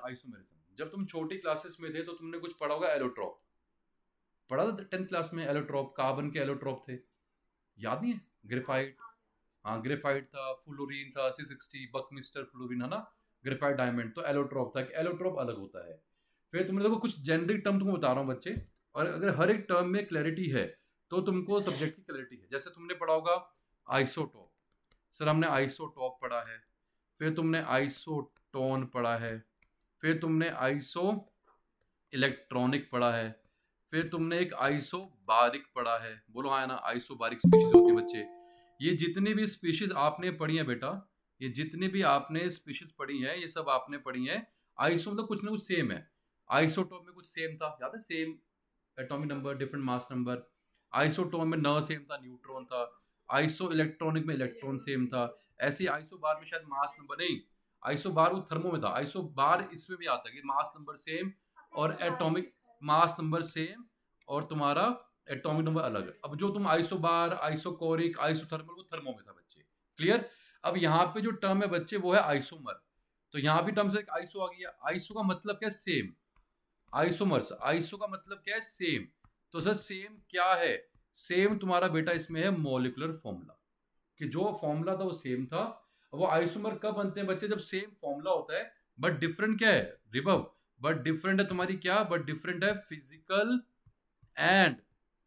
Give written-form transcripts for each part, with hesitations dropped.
Isomerism. जब तुम छोटी क्लासेस में थे तो तुमने कुछ पढ़ा होगा एलोट्रॉप, पढ़ा था 10th क्लास में एलोट्रॉप, कार्बन के एलोट्रॉप थे, याद नहीं है? ग्रेफाइट, हाँ ग्रेफाइट था, फ्लोरीन था, C60, बकमिस्टर फ्लोरीन है ना, ग्रेफाइट डायमंड, तो एलोट्रॉप था कि एलोट्रॉप अलग होता है। फिर तुमने देखो कुछ जेनरिक टर्म तुमको बता रहा हूँ बच्चे, और अगर हर एक टर्म में क्लैरिटी है तो तुमको सब्जेक्ट की क्लैरिटी है। जैसे तुमने पढ़ा होगा आइसोटॉप, सर हमने आइसोटॉप पढ़ा है, फिर तुमने आइसोटोन पढ़ा है, फिर तुमने आइसो इलेक्ट्रॉनिक पढ़ा है, फिर तुमने एक आइसोबारिक पढ़ा है, बोलो हाँ है ना, आइसोबारिक स्पीशीज होती है बच्चे। ये जितनी भी स्पीशीज आपने पढ़ी है बेटा, ये जितनी भी आपने स्पीशीज पढ़ी है, ये सब आपने पढ़ी है आइसो, मतलब कुछ ना कुछ सेम है। आइसोटॉप में कुछ सेम था, याद है, same atomic number, different mass number. Isotone में न सेम था, न्यूट्रॉन था। आइसो इलेक्ट्रॉनिक में इलेक्ट्रॉन सेम था। ऐसे आइसोबार में शायद मास नंबर नहीं, आइसोबार वो थर्मो में था, आइसोबार इसमें भी आता है कि मास नंबर सेम और एटॉमिक मास नंबर सेम और तुम्हारा एटॉमिक नंबर अलग है। अब जो तुम आइसोबार, आइसोकोरिक, आइसोथर्मल, वो थर्मो में था बच्चे, क्लियर। अब यहाँ पे जो टर्म है बच्चे वो है आइसोमर, तो यहाँ भी टर्म से एक आइसो आ गया। आइसो का मतलब क्या है? सेम। आइसोमर्स, आइसो का मतलब क्या है? सेम। तो सर सेम क्या है? सेम तुम्हारा बेटा इसमें है मॉलिक्यूलर फॉर्मूला, कि जो फॉर्मूला था वो सेम था। वो आइसोमर कब बनते हैं बच्चे? जब सेम फॉर्मूला होता है बट डिफरेंट क्या है रिबव, बट डिफरेंट है तुम्हारी क्या, बट डिफरेंट है फिजिकल एंड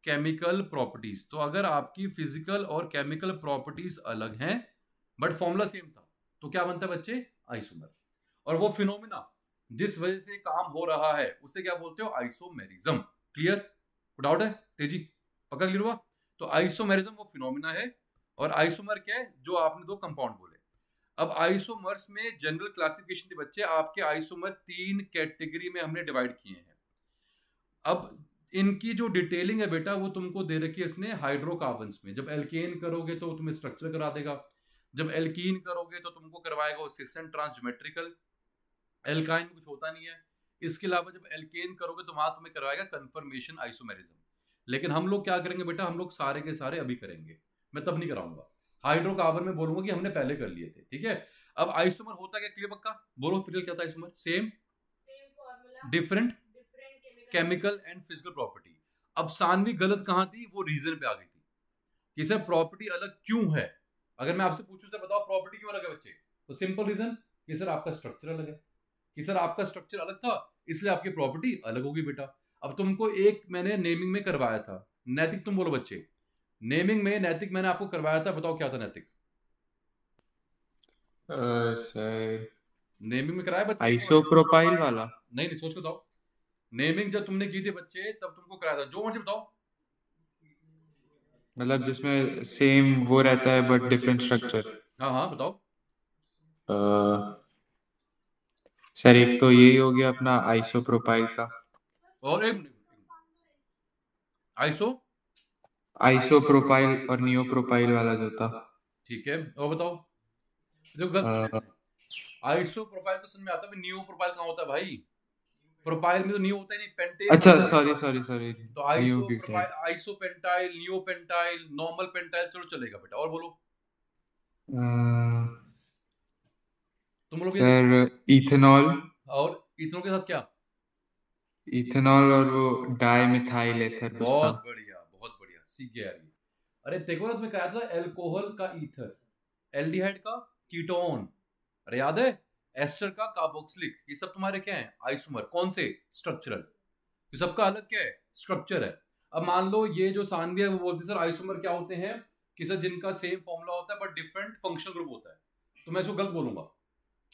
केमिकल प्रॉपर्टीज। तो अगर आपकी फिजिकल और केमिकल प्रॉपर्टीज अलग हैं बट फॉर्मूला सेम था तो क्या बनता है बच्चे? आइसोमर। और वो फिनोमिना जिस वजह से काम हो रहा है उसे क्या बोलते हो? आइसोमेरिज्म। क्लियर? डाउट है तेजी? पक्का क्लियर हुआ? तो आइसोमेरिज्म वो फिनोमिना है, और आइसोमर क्या है? जो आपने दो कंपाउंड बोले। अब आइसोमर्स में जनरल क्लासिफिकेशन थी बच्चे आपके, आइसोमर 3 कैटेगरी में हमने डिवाइड किए हैं। अब इनकी जो डिटेलिंग है बेटा वो तुमको दे रखी है इसने हाइड्रोकार्बन्स में। जब एल्केन करोगे तो तुम्हें स्ट्रक्चर करा देगा, जब एल्कीन करोगे तो तुमको करवाएगा वो सिस एंड ट्रांसज्योमेट्रिकल, एल्काइन में कुछ होता नहीं है। इसके अलावा जब एल्केन करोगे तो वहां तुम्हें करवाएगा कन्फर्मेशन आइसोमेरिज्म। लेकिन हम लोग क्या करेंगे बेटा? हम लोग सारे के सारे अभी करेंगे, मैं तब नहीं कराऊंगा। हाइड्रोकार्बन में बोलूंगा कि हमने पहले कर लिए थे, ठीक है। अब आइसोमर होता क्या? क्लियर पक्का? बोलो फिर क्या था isomer? Same, different chemical and physical property. अब सानवी गलत कहां थी? वो रीजन पे आ गई थी कि सर प्रॉपर्टी अलग क्यों है। अगर मैं आपसे पूछूं सर बताओ प्रॉपर्टी क्यों अलग है बच्चे, तो सिंपल रीजन कि सर आपका स्ट्रक्चर अलग है, कि सर आपका स्ट्रक्चर अलग था इसलिए आपकी प्रॉपर्टी अलग होगी बेटा। अब तुमको एक मैंने नेमिंग में करवाया था, नैतिक तुम बोलो बच्चे, नेमिंग में नैतिक मैंने आपको करवाया था, बताओ क्या था नैतिक? सर नेमिंग में कराया बच्चे? आइसोप्रोपाइल वाला। नहीं नहीं, सोच के बताओ। नेमिंग जब तुमने की थी बच्चे तब तुमको कराया था, जो मर्जी बताओ। मतलब जिसमें सेम वो रहता है बट डिफरेंट स्ट्रक्चर। हाँ हाँ बताओ। सर एक तो यही हो गया अपना आइसोप्रोपाइल का। और एक आइसो, आइसोप्रोपाइल और नियोप्रोपाइल वाला जो था। ठीक है, और बताओ। देखो गलत बोल अ, रहे थे। आइसो प्रोफाइल तो समझ में आता है, नियो प्रोफाइल कहाँ होता है भाई? प्रोफाइल में तो नियो होता ही नहीं, पेंटेन अच्छा होता है। Sorry sorry sorry. तो iso neobutyl. Profile, iso pentyl, neo pentyl, normal pentyl, चलो चलेगा बेटा। और बोलो, तुम लोग ये देखो। Sir ethanol. और इथेनॉल के साथ क्या? इथेनॉल और वो डाई मिथाइल एथर कुछ था। बहुत बढ़िया, बहुत बढ़िया, सीख गया यार ये। अरे देखो ना, तुम्हें कहा था एल्कोहल का ईथर, एल्डिहाइड का कीटोन, अरे याद है, एस्टर का कार्बोक्सिलिक, ये सब तुम्हारे क्या है? आइसोमर। कौन से? स्ट्रक्चरल। तो सबका अलग क्या है? स्ट्रक्चर है। अब मान लो ये जो सानवी है वो बोलती है सर आइसोमर क्या होते हैं? कि सर जिनका सेम फॉर्मूला होता है बट डिफरेंट फंक्शनल ग्रुप होता है। तो मैं इसको गलत बोलूंगा,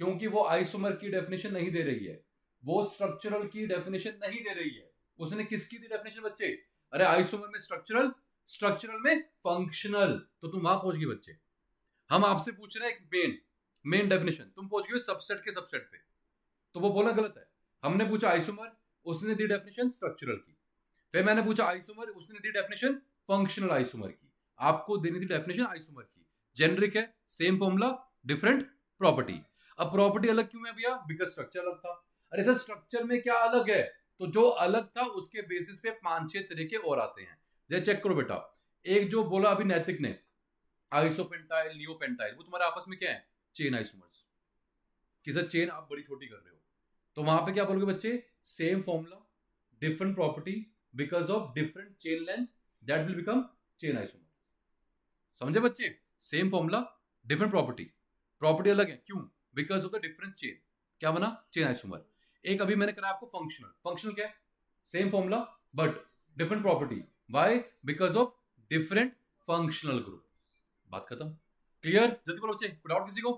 क्योंकि वो आइसोमर की डेफिनेशन नहीं दे रही है, वो स्ट्रक्चरल की डेफिनेशन नहीं दे रही है। उसने किसकी दी डेफिनेशन बच्चे? अरे आइसोमर में स्ट्रक्चरल, स्ट्रक्चरल में फंक्शनल। तो तुम वहां पहुंच गए बच्चे। हम आपसे पूछ रहे हैं एक मेन मेन डेफिनेशन, तुम पहुंच गए सबसेट के सबसेट पे, तो वो बोलना गलत है। हमने पूछा आइसोमर, उसने दी डेफिनेशन स्ट्रक्चरल की। फिर मैंने पूछा आइसोमर, उसने दी डेफिनेशन फंक्शनल आइसोमर की। आपको देनी थी डेफिनेशन आइसोमर की, जेनरिक है, सेम फॉर्मूला, डिफरेंट प्रॉपर्टी। अब प्रॉपर्टी अलग क्यों है भैया? बिकॉज स्ट्रक्चर अलग था। अरे सर स्ट्रक्चर में क्या अलग है? तो जो अलग था उसके बेसिस पे 5-6 तरीके और आते हैं। जैसे चेक करो बेटा, एक जो बोला अभी नैतिक ने, आइसोपेंटाइल, नियोपेंटाइल, वो तुम्हारे आपस में क्या है? Chain isomers. कि सर चेन आप बड़ी छोटी कर रहे हो, तो वहां पे क्या बोलोगे बच्चे, same formula different property because of different chain length that will become chain isomer. समझे बच्चे, same formula different property, property अलग है, क्यों, because of the different chain, क्या बना, चेन आइसोमर। एक अभी मैंने करा आपको फंक्शनल, फंक्शनल क्या है, same formula but different property, why, because of different functional group. बात खत्म, क्लियर, जल्दी बोलो बच्चे, कोई डाउट किसी को,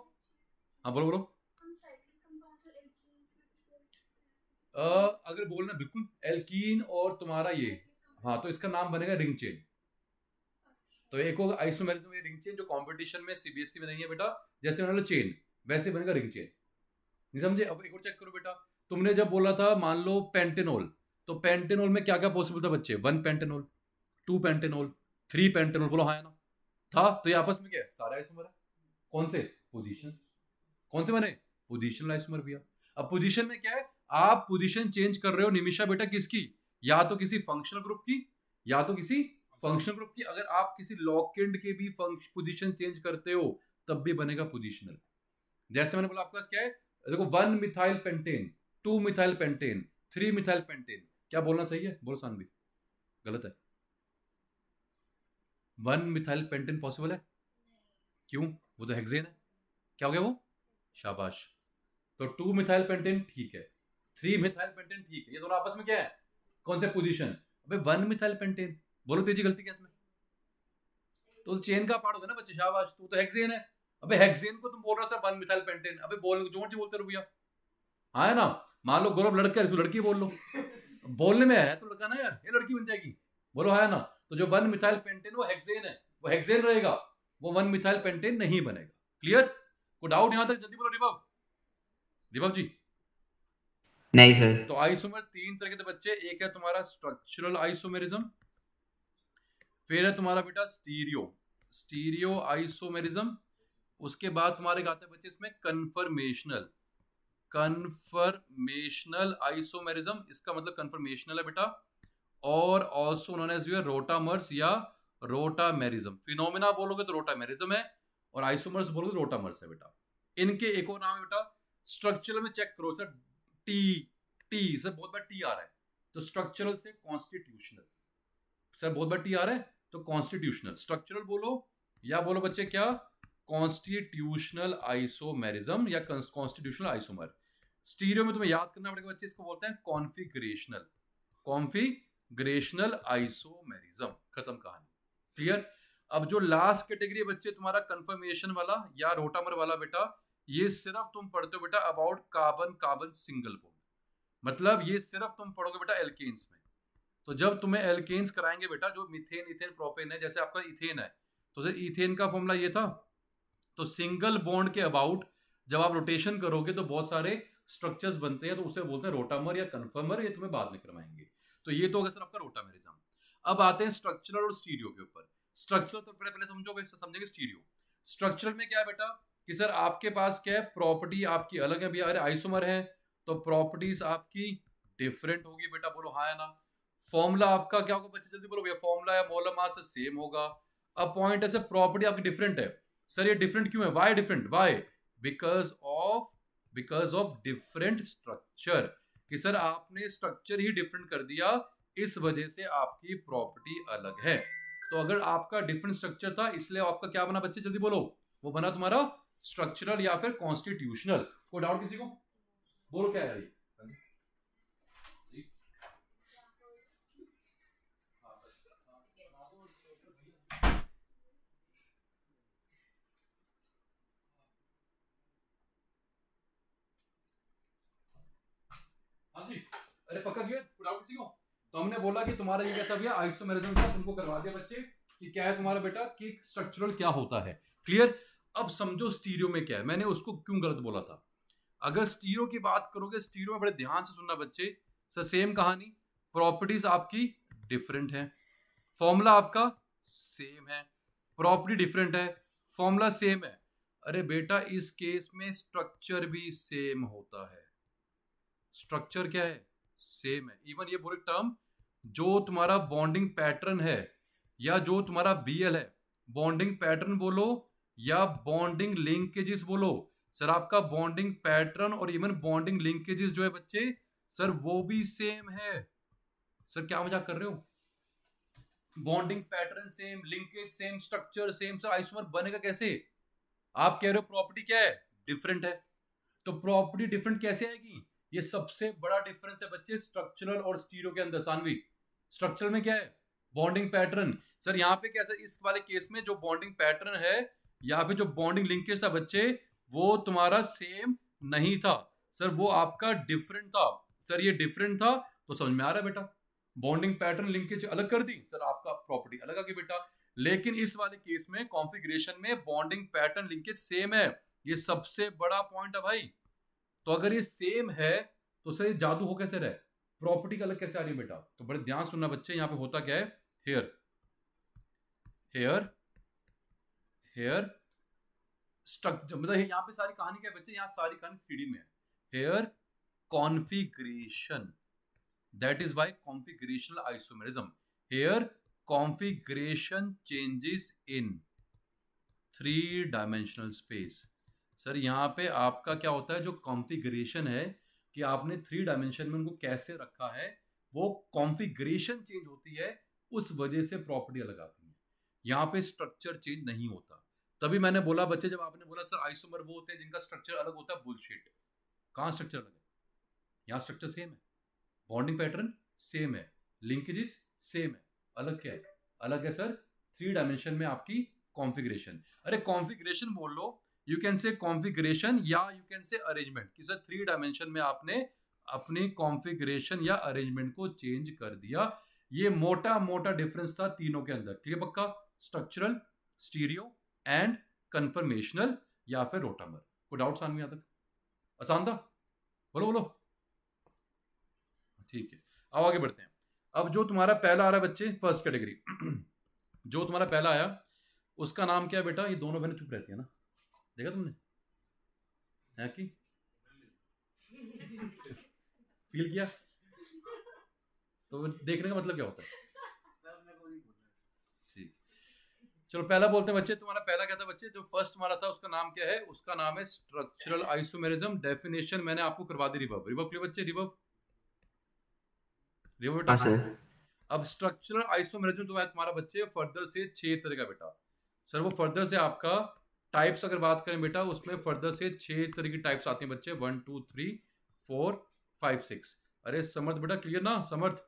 हाँ बोलो बोलो। अगर बोलना बिल्कुल एल्कीन और तुम्हारा ये, हाँ तो इसका नाम बनेगा रिंग चेन। तो एक होगा आइसोमेरिज्म या रिंग चेन, जो कंपटीशन में सीबीएसई में नहीं है बेटा, जैसे बना लो चेन वैसे बनेगा रिंग चेन, नहीं समझे। अब एक और चेक करो बेटा, तुमने जब बोला था मान लो पेंटेनॉल, तो पेंटेनॉल में क्या क्या पॉसिबल था बच्चे, 1 पेंटेनॉल, 2 पेंटेनॉल, 3 पेंटेनॉल, बोलो हाँ या ना, था। तो ये आपस में क्या है, सारा आइसोमर है, कौन से, पोजीशन, कौन से बने, पोजीशनल आइसोमर भैया। अब पोजीशन में क्या है, आप पोजीशन चेंज कर रहे हो निमिषा बेटा किसकी, या तो किसी फंक्शनल ग्रुप की या तो किसी फंक्शनल ग्रुप की। अगर आप किसी लॉकेंड के भी पोजीशन चेंज करते हो तब भी बनेगा पोजीशनल। जैसे मैंने बोला आपके पास क्या है, देखो 1 methyl pentane, 2 methyl pentane, 3 methyl pentane, क्या बोलना सही है, बोलो सानवी, गलत है, 1 मिथाइल पेंटेन पॉसिबल है, क्यों, वो तो हेक्सेन है, क्या हो गया वो, शाबाश। तो 2 मिथाइल पेंटेन ठीक है, 3 मिथाइल पेंटेन ठीक है, ये दोनों आपस में क्या है, कौन से पोजीशन, अबे 1 मिथाइल पेंटेन, बोलो तेजी गलती क्या इसमें, तो चेन का पार्ट होगा ना बच्चे, शाबाश, तो हेक्सेन है। अबे हेक्सेन को तुम बोल रहे हो सर 1 मिथाइल पेंटेन, अबे बोल जो मर्जी बोलते रहो भैया, हाँ है ना। मान लो गौरव लड़का है तो लड़की बोल लो, बोलने में है तो लड़का ना यार, ये लड़की बन जाएगी, बोलो हाँ है ना। तो जो 1 मिथाइल पेंटेन वो हेक्सेन है, वो हेक्सेन रहेगा, वो 1 मिथाइल पेंटेन नहीं बनेगा, क्लियर, कोई डाउट यहां तक, जल्दी बोलो रिभव, रिभव जी। नहीं सर। तो आइसोमर 3 तरह के थे बच्चे, एक है तुम्हारा स्ट्रक्चरल आइसोमेरिज्म, फिर है तुम्हारा बेटा स्टीरियो, स्टीरियो आइसोमेरिज्म, उसके बाद तुम्हारे आते हैं बच्चे इसमें कन्फर्मेशनल, कन्फर्मेशनल आइसोमेरिज्म, इसका मतलब कन्फर्मेशनल है बेटा, और ऑल्सो नोन एज रोटामर्स या रोटामेरिज्म। फिनोमिना बोलोगे तो रोटामेरिज्म है, और आइसोमर्स बोलोगे तो रोटामर्स है बेटा। इनके एक और नाम है बेटा, स्ट्रक्चरल में चेक करो सर, टी, टी सर बहुत बार टी आ रहा है, तो स्ट्रक्चरल से कॉन्स्टिट्यूशनल, सर बहुत बार टी आ रहा है तो कॉन्स्टिट्यूशनल, स्ट्रक्चरल बोलो या बोलो बच्चे क्या, कॉन्स्टिट्यूशनल आइसोमेरिज्म या कॉन्स्टिट्यूशनल आइसोमर। स्टीरियो में तुम्हें याद करना पड़ेगा बच्चे, इसको बोलते हैं कॉन्फिगरेशनल, कॉन्फिगरेशनल आइसोमेरिज्म, खत्म कहानी, क्लियर। अब जो लास्ट कैटेगरी है बच्चे तुम्हारा कंफर्मेशन वाला या रोटामर वाला बेटा, ये सिर्फ तुम पढ़ते हो बेटा about carbon carbon single bond, मतलब ये सिर्फ तुम पढ़ोगे बेटा एल्केन्स में। तो जब तुम्हें एल्केन्स कराएंगे बेटा, जो मीथेन इथेन प्रोपेन है, जैसे आपका इथेन है, तो इथेन का फॉर्मूला ये था, तो सिंगल बॉन्ड के अबाउट जब आप रोटेशन करोगे तो बहुत सारे स्ट्रक्चर्स बनते हैं, तो उसे बोलते हैं रोटामर या कन्फर्मर, ये तुम्हें बाद में करवाएंगे। तो ये तो होगा सर आपका रोटामेरिज्म। अब आते हैं स्ट्रक्चरल और स्टीरियो के ऊपर। स्ट्रक्चरल तो पहले समझोगे, समझेंगे स्टीरियो। स्ट्रक्चरल में क्या है बेटा कि सर आपके पास क्या है, प्रॉपर्टी आपकी अलग है भैया, अरे आइसोमर है तो प्रॉपर्टीज आपकी डिफरेंट होगी बेटा, बोलो हाँ या ना। फॉर्मूला आपका क्या होगा बच्चे, जल्दी बोलो भैया, फॉर्मूला या मोलर मास सेम होगा। अब पॉइंट है सर प्रॉपर्टी आपकी डिफरेंट है, सर ये डिफरेंट क्यों है, why different, why, because of different structure, कि सर आपने स्ट्रक्चर ही डिफरेंट कर दिया, इस वजह से आपकी प्रॉपर्टी अलग है। तो अगर आपका डिफरेंट स्ट्रक्चर था इसलिए आपका क्या बना बच्चे, जल्दी बोलो, वो बना तुम्हारा स्ट्रक्चरल या फिर कॉन्स्टिट्यूशनल। कोई डाउट किसी को, बोलो क्या है ये, हाँ जी, अरे पक्का क्लियर, डाउट किसी को। तो हमने बोला कि तुम्हारा ये क्या था भैया, आइसोमेरिज्म का तुमको करवा दिया बच्चे कि क्या है तुम्हारा बेटा, कि स्ट्रक्चरल क्या होता है, क्लियर। अब समझो स्टीरियो में क्या है, मैंने उसको क्यों गलत बोला था। अगर स्टीरियो की बात करोगे, स्टीरियो में बड़े ध्यान से सुनना बच्चे, सर सेम कहानी, प्रॉपर्टीज आपकी डिफरेंट है, फॉर्मूला आपका सेम है, प्रॉपर्टी डिफरेंट है, फॉर्मूला सेम है। अरे बेटा इस केस में स्ट्रक्चर भी सेम होता है, स्ट्रक्चर क्या है, सेम है। इवन ये पूरी टर्म, जो तुम्हारा बॉन्डिंग पैटर्न है या जो तुम्हारा बीएल है, बॉन्डिंग पैटर्न बोलो या बॉन्डिंग लिंकेजेस बोलो, सर आपका बॉन्डिंग पैटर्न और इवन बॉन्डिंग लिंकेजेस जो है बच्चे सर वो भी सेम है। सर क्या मजाक कर रहे हो? Bonding pattern same, linkage same, structure same, sir isomer बनेगा कैसे? आप कह रहे हो प्रॉपर्टी क्या है? डिफरेंट है। तो प्रॉपर्टी डिफरेंट कैसे आएगी? ये सबसे बड़ा डिफरेंस है बच्चे स्ट्रक्चरल और स्टीरियो के अंदर। सानवी स्ट्रक्चरल में क्या है? Bonding pattern. सर यहाँ पे कैसे इस वाले केस में जो बॉन्डिंग पैटर्न है या फिर जो बॉन्डिंग लिंकेज था बच्चे वो तुम्हारा सेम नहीं था सर, वो आपका डिफरेंट था। सर ये डिफरेंट था तो समझ में आ रहा है बेटा, बॉन्डिंग पैटर्न लिंकेज अलग कर दी सर, आपका प्रॉपर्टी अलग आ गई बेटा। लेकिन इस वाले केस में कॉन्फ़िगरेशन में बॉन्डिंग पैटर्न लिंकेज सेम है, ये सबसे बड़ा पॉइंट है भाई। तो अगर ये सेम है तो सर ये जादू हो कैसे रहे, प्रॉपर्टी अलग कैसे आ रही है बेटा? तो बड़े ध्यान सुनना बच्चे, यहाँ पे होता क्या है, हेयर हेयर हेयर स्ट्रक्चर, मतलब यहाँ पे सारी कहानी क्या है बच्चे, यहाँ सारी कहानी 3D में है। Here configuration, that is why configurational isomerism, here configuration changes in 3 dimensional space। Sir यहाँ पे आपका क्या होता है, जो कॉन्फ़िगरेशन है कि आपने 3 डायमेंशन में उनको कैसे रखा है, वो कॉन्फ़िगरेशन चेंज होती है, उस वजह से प्रॉपर्टी अलग आती है। यहाँ पे स्ट्रक्चर चेंज नहीं होता। तभी मैंने बोला बच्चे, जब आपने बोला सर आइसोमर वो होते हैं जिनका स्ट्रक्चर अलग होता है, बुलशिट। कहाँ स्ट्रक्चर अलग है? यहाँ स्ट्रक्चर सेम है, बॉन्डिंग पैटर्न सेम है, लिंकेजेस सेम है, अलग क्या है? अलग है सर 3 डायमेंशन में आपकी कॉन्फ़िगरेशन। अरे कॉन्फ़िगरेशन बोल लो, यू कैन से कॉन्फ़िगरेशन या यू कैन से अरेंजमेंट, कि सर 3 डायमेंशन में आपने अपनी कॉन्फ़िगरेशन या अरेंजमेंट को चेंज कर दिया। ये मोटा मोटा डिफरेंस था तीनों के अंदर। क्लियर पक्का? स्ट्रक्चरल, स्टीरियो एंड कन्फर्मेशनल या फिर रोटामर। कोई डाउट्स आने में यहाँ तक? आसान था? बोलो बोलो। ठीक है, अब आगे बढ़ते हैं। अब जो तुम्हारा पहला आ रहा है बच्चे, फर्स्ट कैटेगरी जो तुम्हारा पहला आया उसका नाम क्या है बेटा? ये दोनों बहनें चुप रहती है ना, देखा तुमने है कि फील किया? तो देखने का मतलब क्या होता है? ठीक, चलो पहला बोलते हैं बच्चे। तुम्हारा पहला क्या था बच्चे? जो फर्स्ट तुम्हारा था उसका नाम क्या है? उसका नाम है स्ट्रक्चरल आइसोमेरिज्म। डेफिनेशन मैंने आपको करवा दी, रिवर्ब रिवर्ब क्लियर बच्चे, रिवर्ब रिवर्ब बेटा। हाँ सर। अब स्ट्रक्चरल आइसोमेरिज्म तो है तुम्हारा बच्चे फर्दर से 6 तरह का बेटा। सर वो फर्दर से आपका टाइप्स अगर बात करें बेटा, उसमें फर्दर से 6 तरह की टाइप्स आती हैं बच्चे, 1 2 3 4 5 6। अरे समर्थ बेटा क्लियर ना? समर्थ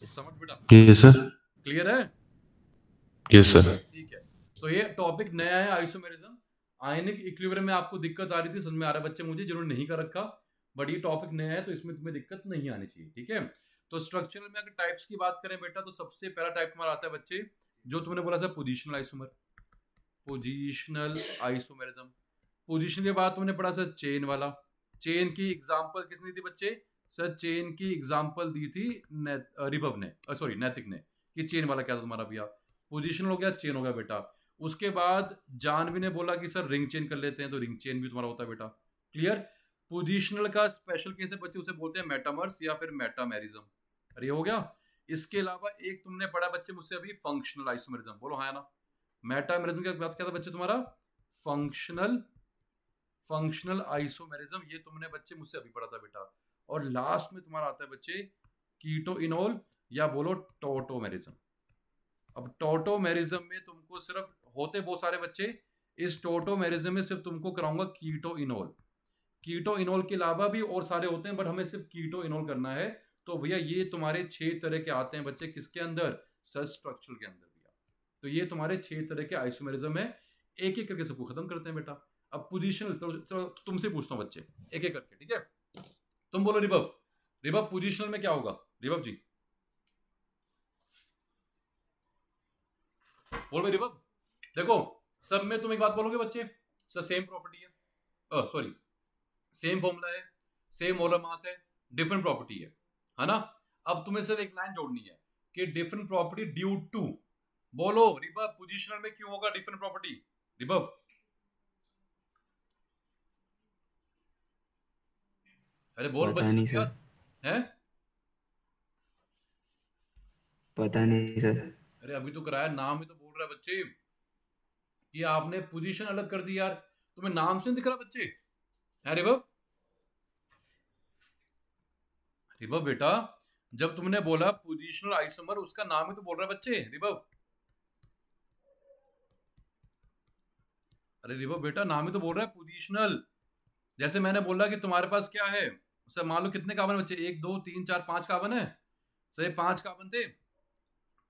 समर्थ बेटा यस सर। क्लियर है? Yes sir. ठीक है, तो ये टॉपिक नया है आइसोमेरिज्म। आयनिक इक्विलिब्रियम में आपको दिक्कत आ रही थी, समझ में आ रहा है बच्चे मुझे, जिन्होंने नहीं कर रखा, बट ये टॉपिक नया है तो इसमें तुम्हें दिक्कत नहीं आनी चाहिए। ठीक है, तो स्ट्रक्चरल में अगर टाइप्स की बात करें बेटा, तो सबसे पहला टाइप तुम्हारा आता है बच्चे, जो तुमने बोला था positional isomer, positional isomerism. Position के बाद तुमने पढ़ा सर चेन वाला। चेन की एग्जांपल किसने दी थी बच्चे? सर चेन की एग्जांपल दी थी रिभव ने, सॉरी नैतिक ने, कि चेन वाला क्या था तुम्हारा भैया? पोजिशनल हो गया, चेन हो गया बेटा। उसके बाद जानवी ने बोला कि सर रिंग चेन कर लेते हैं, तो रिंग चेन भी तुम्हारा होता है बेटा। क्लियर? पोजिशनल का स्पेशल केस है बच्चे, उसे बोलते हैं मेटामर्स या फिर मेटामेरिज्म। अरे ये हो गया। इसके अलावा एक तुमने पढ़ा बच्चे मुझसे अभी, फंक्शनल आइसोमेरिज्म। बोलो हाँ ना? मेटामेरिज्म की बात क्या था बच्चे तुम्हारा? फंक्शनल आइसोमेरिज्म, ये तुमने बच्चे मुझसे अभी पढ़ा था बेटा। और लास्ट में तुम्हारा आता है बच्चे कीटो इनोल या बोलो टोटोमेरिज्म। अब टोटोमेरिज्म में तुमको सिर्फ होते बहुत सारे बच्चे, इस टोटोमेरिज्म में सिर्फ तुमको कराऊंगा कीटो इनोल। कीटो इनोल के अलावा भी और सारे होते हैं, बट हमें सिर्फ कीटो इनोल करना है। तो भैया ये तुम्हारे 6 तरह के आते हैं बच्चे, किसके अंदर? सर स्ट्रक्चरल के अंदर भैया। तो ये तुम्हारे 6 तरह के आइसोमेरिज्म है। एक एक करके सबको खत्म करते हैं बेटा। अब पोजीशनल तो तुमसे पूछता हूँ बच्चे एक एक करके, ठीक है? तुम बोलो रिबव, रिबव पोजीशनल में क्या होगा? रिबव जी बोल भाई रिबव। देखो सब में तुम एक बात बोलोगे बच्चे, सर सेम प्रॉपर्टी है, सॉरी सेम फॉर्मूला है, सेम मोलर मास है, डिफरेंट प्रॉपर्टी है ना? अब तुम्हें सिर्फ एक लाइन जोड़नी है कि डिफरेंट प्रॉपर्टी ड्यू टू, बोलो रिबव पोजीशनल में क्यों होगा डिफरेंट प्रॉपर्टी? रिबव अरे बोल पता बच्चे नहीं यार, सर। हैं? पता नहीं सर। अरे अभी तो कराया, नाम ही तो बोल रहा है बच्चे। कि आपने पोजीशन अलग कर दी यार, तुम्हें नाम से नहीं दिख रहा बच्चे? है रिबव? रिबव बेटा, जब तुमने बोला पोजीशनल आइसोमर, उसका नाम ही तो बोल रहा है बच्चे, रिबव। अरे रिबव बेटा, नाम ही तो बोल रहा है पोजीशनल। जैसे मैंने बोला कि तुम्हारे पास क्या है सर, मान लो कितने कार्बन बच्चे, 1 2 3 4 5 कार्बन है सर, 5 कार्बन थे,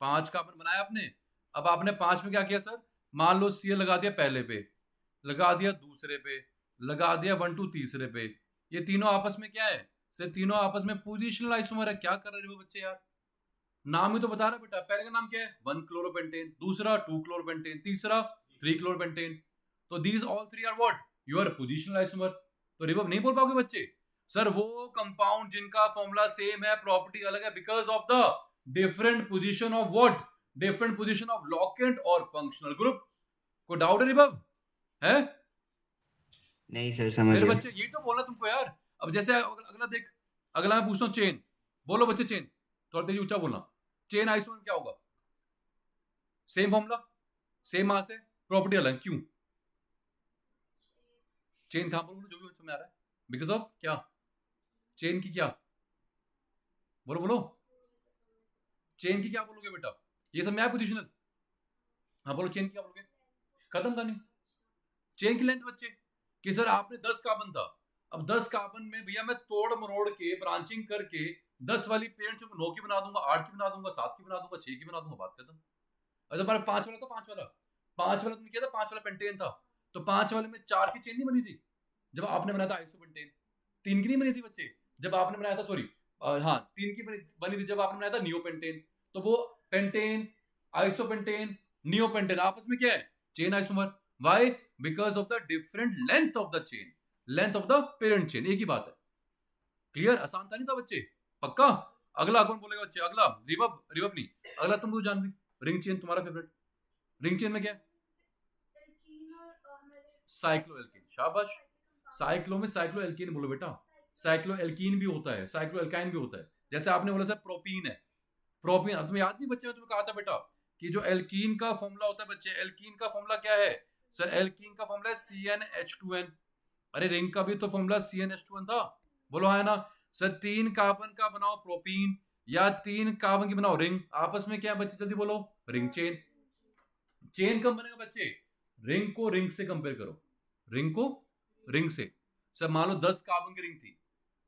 5 कार्बन बनाया आपने। अब आपने 5 में क्या किया सर, मान लो सी लगा दिया पहले पे, लगा दिया दूसरे पे, लगा दिया 1 2 तीसरे पे। ये तीनों आपस में क्या है सर, तीनों आपस में पोजीशनल आइसोमर है। क्या कर रहे हैं वो बच्चे यार, नाम ही तो बता रहा बेटा। पहले का नाम क्या है, 1 क्लोरोपेंटेन, दूसरा 2 क्लोरोपेंटेन, तीसरा 3 क्लोरोपेंटेन। तो these all three are what, your positional isomer. तो रिबव नहीं बोल पाओगे बच्चे? सर वो कंपाउंड जिनका फॉर्मूला सेम है, प्रॉपर्टी अलग है, because of the different position of what, different position of locant और फंक्शनल ग्रुप। को डाउट है रिबव? है? नहीं सर, समझ मेरे गया। बच्चे यही तो बोला तुमको यार। अब जैसे अगला देख, अगला मैं पूछता हूँ चेन। बोलो बच्चे चेन, थोड़ा तेजी ऊंचा बोलना। चेन आइसोमर क्या होगा? सेम फॉर्मूला, सेम मास है, प्रॉपर्टी अलग, क्यों? चेन कहां पर बोलो, जो भी समझ में आ रहा है। बिकॉज ऑफ क्या? चेन की क्या? बोलो बोलो, चेन की क्या बोलोगे बेटा? ये सब में आया पोजिशनल। हाँ बोलो, चेन की क्या बोलोगे? खत्म कहानी। चेन की लेंथ बच्चे, कि सर आपने 10 कार्बन था, अब 10 कार्बन में भैया मैं तोड़ मरोड़ के ब्रांचिंग करके 10 वाली पेड़ से 9 की बना दूंगा, 8 की बना दूंगा, 7 की बना दूंगा, 6 की बना दूंगा, बात खत्म। अच्छा हमारा 5 वाला था, 5 वाला, 5 वाला तुमने किया था, 5 वाला पेंटेन था, तो 5 वाले में 4 की चेन नहीं बनी थी जब आपने बनाया था आइसोपेंटेन। 3 की नहीं बनी थी बच्चे जब आपने बनाया था, सॉरी हाँ 3 की बनी थी जब आपने बनाया था नियोपेंटेन। तो वो पेंटेन, आइसोपेंटेन, नियोपेंटेन आपस में क्या है, chain isomer. Why? Because of the different length of the chain, length of the parent chain. एक ही बात है। क्लियर? आसान था नहीं था बच्चे? पक्का? अगला कौन बोलेगा बच्चे? अगला रिबव, रिबव नहीं, अगला तुम तो जान भी, रिंग चेन तुम्हारा फेवरेट। रिंग चेन में क्या है? साइक्लोएल्केन, शाबाश। साइक्लो में साइक्लो एल्कीन बोलो बेटा। साइक्लो एल्कीन भी होता है, साइक्लो एल्काइन भी होता है। जैसे आपने बोला सर प्रोपीन है, प्रोपीन, अब तुम्हें याद नहीं बच्चे, तुम्हें कहा था बेटा कि जो एल्कीन का फॉर्मूला होता है बच्चे, एल्कीन का फॉर्मूला क्या है सर? एल्कीन का फॉर्मूला है CnH2n। अरे रिंग का भी तो फॉर्मूला CnH2n था, बोलो हाँ ना सर। 3 कार्बन का बनाओ प्रोपीन या 3 कार्बन की बनाओ रिंग, आपस में क्या है बच्चे, जल्दी बोलो, रिंग चेन। चेन कब बनेगा बच्चे? रिंग को रिंग से कंपेयर करो, रिंग को रिंग से। सर मान लो 10 कार्बन की रिंग थी,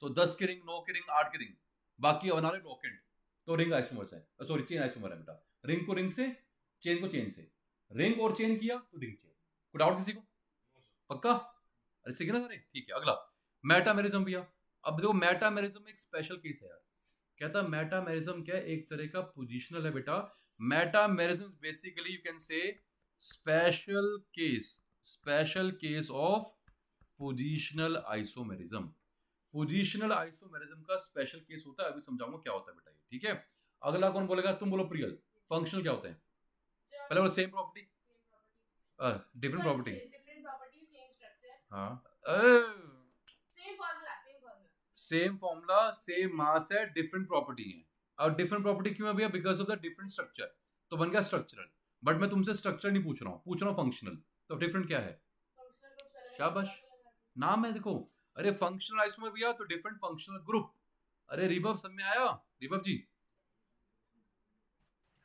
तो 10 की रिंग, 9 की रिंग, 8 की रिंग, बाकी बना रहे लॉकेंट, तो रिंग आइसोमर्स है, सॉरी चेन आइसोमर है बेटा। रिंग को रिंग से, चेन को चेन से, रिंग और चेन किया तो रिंग चेन। कोई डाउट किसी को? पक्का? अरे सीखे ना सारे, ठीक है। अगला मेटामेरिज्म भैया। अब देखो मेटामेरिज्म एक स्पेशल केस है यार। कहता मेटामेरिज्म क्या है, एक तरह का पोजिशनल है बेटा। Metamerism basically you can say special case of positional isomerism. Positional isomerism का स्पेशल केस होता है, अभी समझाऊंगा क्या होता है बेटा ये, ठीक है। अगला कौन बोलेगा? तुम बोलो प्रियल। फंक्शनल क्या होते हैं? पहले बोलो सेम प्रॉपर्टी, डिफरेंट प्रॉपर्टी, हाँ सेम फॉर्मूला, सेम मास है, डिफरेंट प्रॉपर्टी है। और डिफरेंट प्रॉपर्टी क्यों है भैया? Because of the different structure. तो बन गया स्ट्रक्चरल, बट मैं तुमसे स्ट्रक्चर नहीं पूछ रहा हूँ, पूछ रहा हूँ फंक्शनल। तो डिफरेंट क्या है? शाबाश, नाम है देखो। अरे फंक्शनल आइसोमर भैया तो डिफरेंट फंक्शनल ग्रुप। अरे रिबव समझ में आया? रिबव जी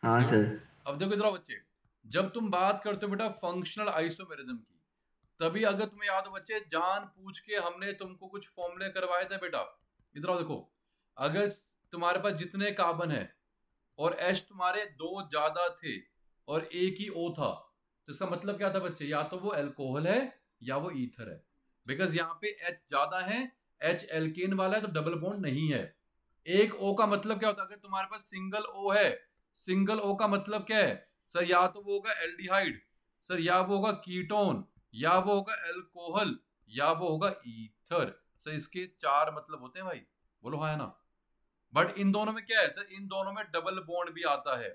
हाँ देखो, सर। अब देखो इधर आओ बच्चे, जब तुम बात करते हो बेटा फंक्शनल आइसोमेरिज्म की, तभी अगर तुम्हें याद हो बच्चे, जान पूछ के हमने तुमको कुछ फॉर्मूले करवाए थे बेटा। इधर आओ देखो, अगर तुम्हारे पास जितने कार्बन है और H तुम्हारे 2 ज्यादा थे और एक ही O था, तो इसका मतलब क्या था बच्चे? या तो वो अल्कोहल है या वो ईथर है। बिकॉज यहाँ पे H ज्यादा है, H एल्केन वाला है, तो डबल बॉन्ड नहीं है। एक O का मतलब क्या होता है? अगर तुम्हारे पास सिंगल O है, सिंगल O का मतलब क्या है सर? या तो वो होगा एल्डिहाइड सर, या वो होगा कीटोन, या वो होगा अल्कोहल, या वो होगा ईथर। सर इसके 4 मतलब होते हैं भाई, बोलो हाँ है ना। बट इन दोनों में क्या है सर? इन दोनों में डबल बॉन्ड भी आता है।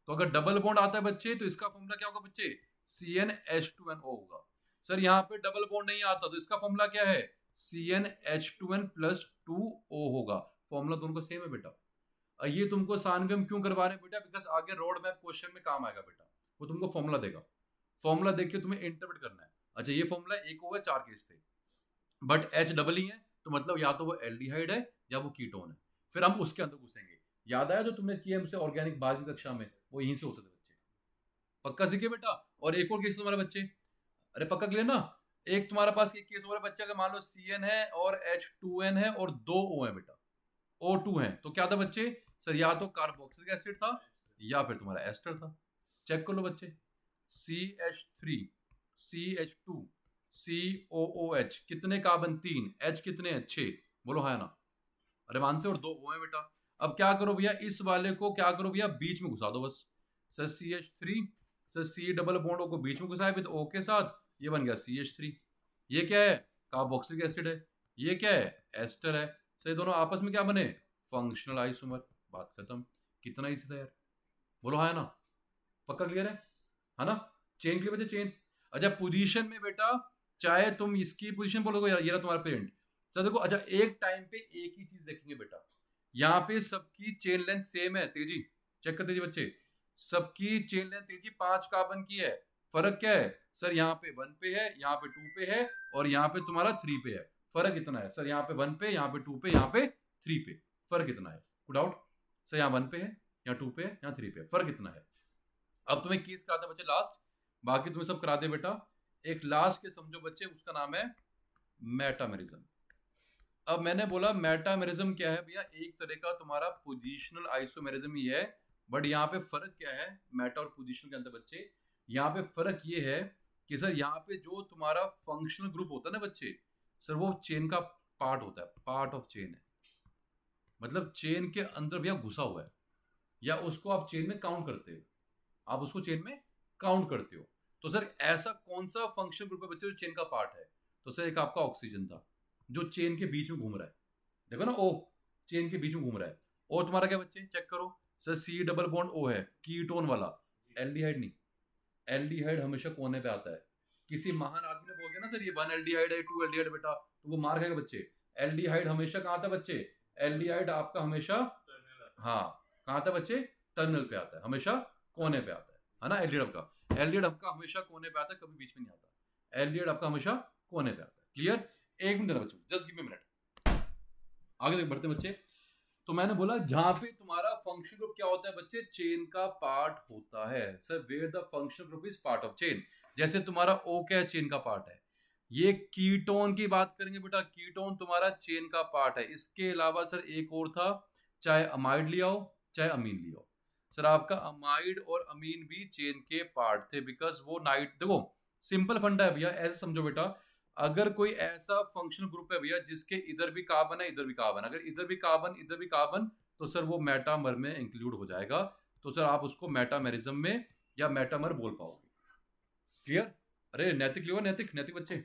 तो अगर डबल बॉन्ड आता है बच्चे, तो इसका फॉर्मूला क्या होगा बच्चे? CnH2nO होगा। सर यहाँ पे डबल बॉन्ड नहीं आता, तो इसका फॉर्मूला क्या है? CnH2n+2O होगा। फॉर्मूला दोनों का सेम है बेटा। ये तुमको सानगम क्यों करवा रहे हैं बेटा? बिकॉज आगे रोड मैप क्वेश्चन में काम आएगा बेटा, वो तुमको फॉर्मूला देगा। फॉर्मूला देख के तुम्हें इंटरप्रेट करना है। अच्छा ये फॉर्मूला एक होगा 4 केस थे, बट H डबल ही है तो मतलब या तो वो एल्डिहाइड है या वो कीटोन है। फिर हम उसके अंदर घुसेंगे। याद आया जो तुमने किया हमसे ऑर्गेनिक बाद की कक्षा में, वो यहीं से होते थे बच्चे। पक्का सीखे बेटा। और एक और केस तुम्हारे बच्चे, अरे पक्का क्लियर ना। एक तुम्हारे पास एक केस हो रहा है बच्चा, अगर मान लो CN है और H2N है और 2 O है बेटा, O2 है, तो क्या था बच्चे? सर या तो कार्बोक्सिलिक एसिड था या फिर तुम्हारा एस्टर था। चेक कर लो बच्चे, CH3 CH2 COOH कितने कार्बन? 3। H कितने हैं? 6। बोलो हाँ ना। अरे मानते हो? और 2 O है बेटा। अब क्या करो भैया, इस वाले को क्या करो भैया, बीच में घुसा दो बस। Sir CH3, sir C double bond O को बीच में घुसाए विद O के साथ, ये बन गया CH3। ये क्या है? कार्बोक्सिलिक एसिड है। ये क्या है? एस्टर है। सर ये दोनों आपस में क्या बने? Functional isomer. बात खत्म। कितना इजी था यार। बोलो हाँ ना। पक्का क्लियर है ना? चेन क्लियर बच्चे, चेन। अच्छा पोजीशन में बेटा, चाहे तुम इसकी पोजीशन बोलोगे, ये रहा तुम्हारा पेरेंट। सर देखो, अच्छा एक टाइम पे एक ही चीज देखेंगे बेटा। यहाँ पे सबकी चेन लेंथ सेम है। तेजी चेक कर दीजिए बच्चे, सबकी चेन लेंथ तेजी 5 कार्बन की है। फर्क क्या है? सर यहाँ पे 1 पे है, यहाँ पे 2 पे है, और यहाँ पे तुम्हारा 3 पे है। फर्क कितना है? सर यहाँ पे 1 पे, यहाँ पे 2 पे, यहाँ पे 3 पे। फर्क कितना है? कोई डाउट? सर यहाँ 1 पे है, यहाँ 2 पे है, यहाँ 3 पे है। फर्क कितना है? अब तुम्हें केस कराता है बच्चे लास्ट, बाकी तुम्हें सब करा दे बेटा। एक लास्ट के समझो बच्चे, उसका नाम है मेटामेरिज्म। अब मैंने बोला मेटामेरिज्म क्या है भैया? एक तरह का तुम्हारा पोजीशनल आइसोमेरिज्म ही है, बट यहाँ पे फर्क क्या है मेटा और पोजीशन के अंदर बच्चे? यहाँ पे फर्क ये है कि सर यहाँ पे जो तुम्हारा फंक्शनल ग्रुप होता है ना बच्चे, सर वो चेन का पार्ट होता है, पार्ट ऑफ चेन है। मतलब चेन के अंदर भैया घुसा हुआ है, या उसको आप चेन में काउंट करते हो, आप उसको चेन में काउंट करते हो। तो सर ऐसा कौन सा फंक्शनल ग्रुप है बच्चे जो चेन का पार्ट है? तो सर एक आपका ऑक्सीजन था जो चेन के बीच में घूम रहा है। देखो ना, ओ चेन के बीच में घूम रहा है। और तुम्हारा क्या बच्चे? चेक करो sir, C double bond O है, कीटोन वाला। एल्डिहाइड नहीं, एल्डिहाइड हमेशा कोने पे आता है। किसी महान आदमी ने बोल दिया ना सर ये 1 एल्डिहाइड है 2 एल्डिहाइड बेटा, तो वो मार खाएगा बच्चे। एल्डिहाइड हमेशा कहाँ था बच्चे? एल्डिहाइड आपका हमेशा, हाँ कहाँ था बच्चे? टर्मिनल पे आता है, हमेशा कोने पे आता है ना। एल्डिहाइड आपका, एल्डिहाइड आपका हमेशा कोने पे आता है, कभी बीच में नहीं आता। एल्डिहाइड आपका हमेशा कोने पे आता है। क्लियर? एक मिनट देना बच्चों, जस्ट गिव मी मिनट। आगे तक बढ़ते बच्चे। तो मैंने बोला जहां पे तुम्हारा फंक्शन ग्रुप क्या होता है बच्चे? चेन का पार्ट होता है। Sir where the function group is part of chain. जैसे तुम्हारा O क्या है? चेन का पार्ट है। ये कीटोन की बात करेंगे बेटा, कीटोन तुम्हारा चेन का पार्ट है। इसके अलावा सर एक और था, चाहे अमाइड लिया हो चाहे अमीन लिया हो। सर आपका अमाइड और अमीन भी चेन के पार्ट थे, बिकॉज वो नाइट, देखो सिंपल फंडा है भैया, ऐसे समझो बेटा। अगर कोई ऐसा फंक्शनल ग्रुप है भैया जिसके इधर भी कार्बन है इधर भी कार्बन, अगर इधर भी कार्बन इधर भी कार्बन, तो सर वो मेटामर में इंक्लूड हो जाएगा। तो सर आप उसको मेटामेरिज्म में या मेटामर बोल पाओगे। क्लियर? अरे नैतिक लियो, नैतिक नैतिक बच्चे,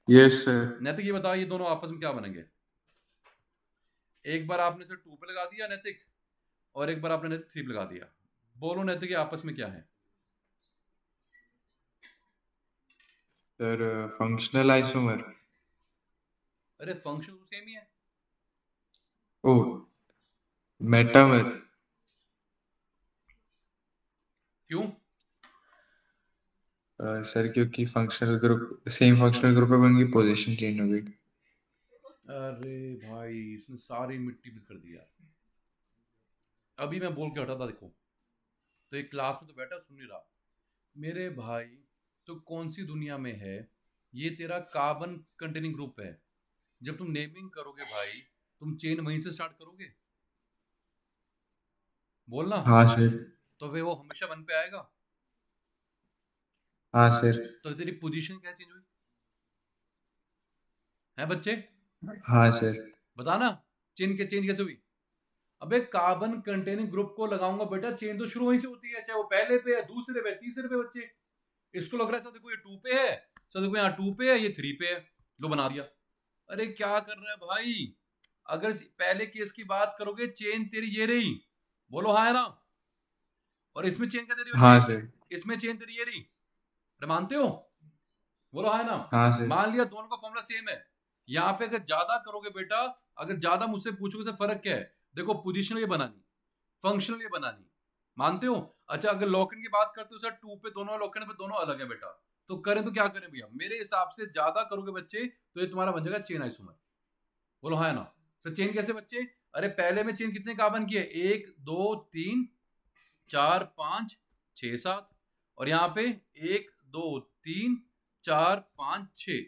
यस सर। नैतिक ये बताओ ये दोनों आपस में क्या बनेंगे? एक बार आपने सर 2 पे लगा दिया नैतिक, और एक बार आपने नैतिक 3 पे लगा दिया। बोलो नैतिक ये आपस में क्या है? Sir functional isomer. अरे फंक्शन तो सेम ही है। ओ मेटामर। क्यों? सर क्योंकि functional group same functional group में उनकी पोजीशन चेंज हो गई। अरे भाई इसने सारी मिट्टी में कर दिया। अभी मैं बोल के हटा था, देखो तो एक क्लास में तो बैठा सुन नहीं रहा। मेरे भाई तो कौन सी दुनिया में है? ये तेरा कार्बन कंटेनिंग ग्रुप है। जब तुम नेमिंग करोगे भाई, तुम चेन वहीं से स्टार्ट करोगे, बोलना। हाँ सर। तो वे वो हमेशा 1 पे आएगा। हाँ सर। तो तेरी पोजीशन क्या चेंज हुई है बच्चे? हाँ सर। बताना चेन के चेंज कैसे हुई? अबे कार्बन कंटेनिंग ग्रुप को लगाऊंगा बेटा, चेन तो शुरू वहीं से होती है, चाहे वो पहले पे है, दूसरे पे, तीसरे पे बच्चे। इसको लग रहा है सर देखो ये 2 पे है, सर देखो यहाँ 2 पे है, ये 3 पे है, लो बना दिया। अरे क्या कर रहा है भाई? अगर पहले केस की बात करोगे, चेन तेरी ये रही, बोलो हाँ है ना। और इसमें चेन क्या तेरी हाँ बच्चे? सर। इसमें चेन तेरी ये रही। अरे मानते हो? बोलो हाँ है ना। हाँ सर। मान लिया दोनों का फॉर्मूला सेम है। यहाँ पे अगर ज्यादा करोगे बेटा, अगर ज्यादा मुझसे पूछोगे सर फर्क क्या है, देखो पोजीशनल ये बनानी, फंक्शनल ये बनानी, मानते हो? अच्छा, अगर लॉकेट की बात करते हो सर, 2 पे दोनों लॉकेट पे दोनों अलग है बेटा, तो करें तो क्या करें भैया? मेरे हिसाब से ज्यादा करोगे बच्चे तो ये तुम्हारा बन जाएगा चेन आइसोमर। बोलो हाँ या ना? सर चेन कैसे बच्चे? अरे पहले में चेन कितने कार्बन की है? 1 2 3 4 5 6 7, और यहाँ पे 1 2 3 4 5 6।